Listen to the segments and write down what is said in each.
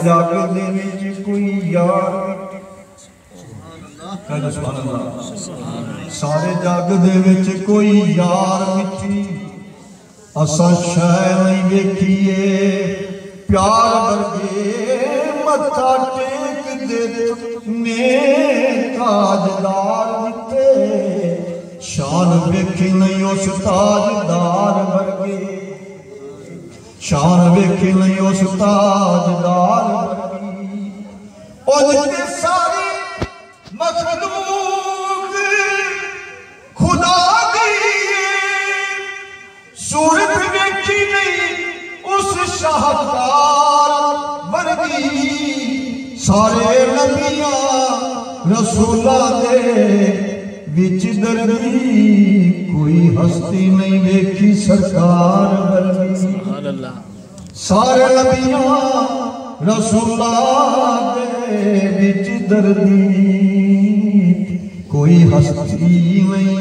जग दे विच कोई यार सारे जग दे विच कोई यार मिठी असां शै नहीं वेखीए प्यार वर्गे मत्था टेक दे ने ताजदार दिते शान वेखी नहीं उस ताजदार वर्गे शान वेखी नहीं उस ताजदार वर्गी और सारी मखलूक खुदा दी सूरत वेखी नहीं उस शाहकार वर्गी सारे नबियां रसूलां दे विच दर्दी कोई हस्ती नहीं वेखी सरकार वर्गी सारे नबियां रसूलां दे विच दर्दी कोई हस्ती नहीं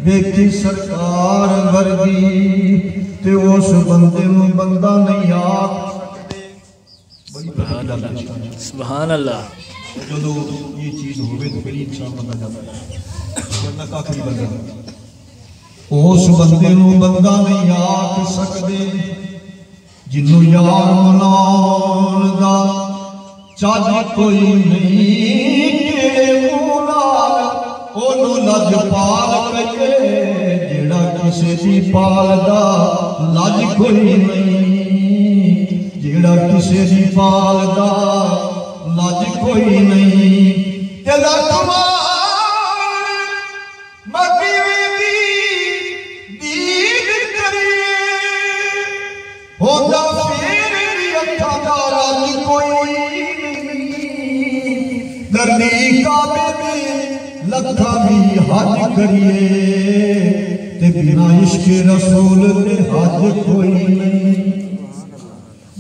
वेखी सरकार वर्गी ते उस बंदे नूं बंदा नहीं आख सुभान अल्लाह जो ये चीज होवे तो फिर इंसान बंदा जाता है वरना कख नहीं बनदा उस बंदे नूं बंदा नहीं आख सकदे जिन्नू यार मनाउण दा चज कोई नहीं केड़े मूंह नाल ओनू लजपाल कहिए जेड़ा किसे दी पाल दा लज कोई नहीं जेड़ा किसे दी पाल दा लज कोई नहीं तेरा कमाल मदीने दी दीद करिए होंदा फिर भी अखा दा लज कोई नहीं दर्दी काबे में लखा भी हज करिए ते बिना इश्क रसूल दे हज कोई नहीं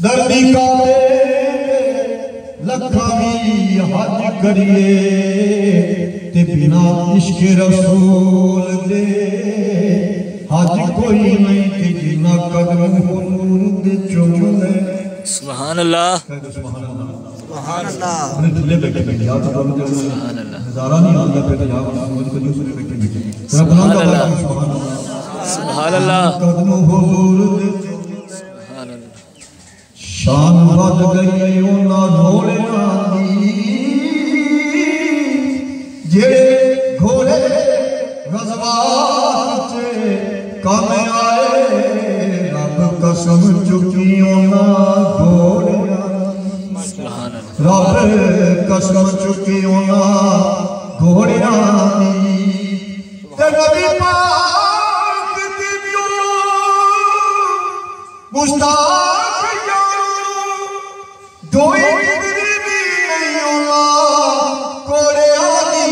दर्दी काबे लखा भी हज करिए ते बिना इश्क रसूल दे हज कोई नहीं ते जिना कदम हुजूर दे चुम ले सुभान अल्लाह सुभान अल्लाह अपने खुले बैठे याद करो सुभान अल्लाह नजारा नहीं आता पे तो याद समझ को यूं बैठे बैठे सुभान अल्लाह सुभान अल्लाह कदम हुजूर दे सुभान अल्लाह शान वध गई उन्हां घोड़ियां दी जेड़े घोड़े गज़वात च कम आए रब कसम चुकी उन्हां घोड़ियां रब कसम चुकी उन्हां घोड़ियां दी ते नबी पाक दी मुस्ताक कोई किधरी भी नहीं होला कोड़े आदि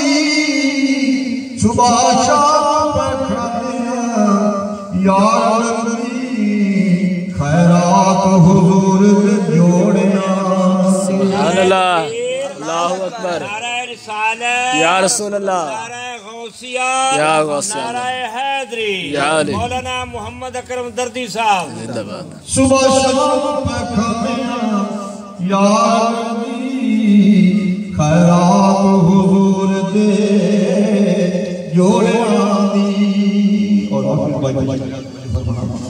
सुबह शाम पखड़िया यार नबी खैरात हुजूर दे जोड़िया सुभान अल्लाह अल्लाहु अकबर या रसूल अल्लाह या गौसिया हैदरी मौलाना मोहम्मद अकरम दर्दी साहब जिंदाबाद सुबह शाम पखड़िया यार खैरात हुजूर दे जोड़ियां दी और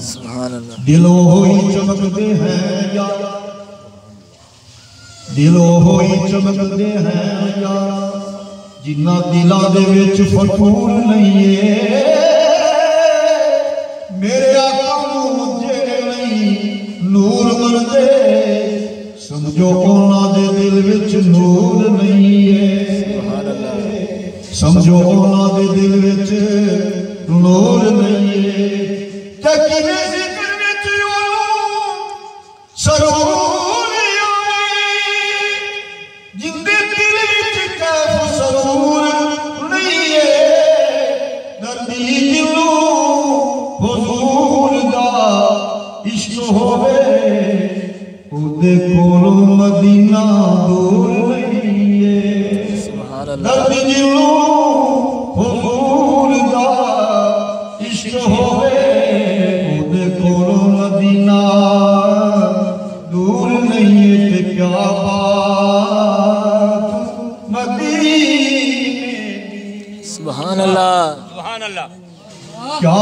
सुभान अल्लाह दिलों होई चमकदे हैं यार दिलों होई चमकदे हैं यार जिन्ना दिलां दे विच फतूर नहीं है मेरे आका नूं जेड़े नहीं नूर मनदे समझो उन्हां दे दिल विच नूर नहीं है समझो उन्हां दे दिल विच नूर नहीं है ते किने जिक्र विच ओनू सरूर आए जिंदे दिल विच कैफ सरूर नहीं है दर्दी दिलों हुजूर दा इश्क होवे उदे कोलों मदीना दूर नहीं है सुभान अल्लाह दर्दी दिलों हुजूर दा इश्क होवे उदे कोलों मदीना दूर नहीं है ते क्या क्या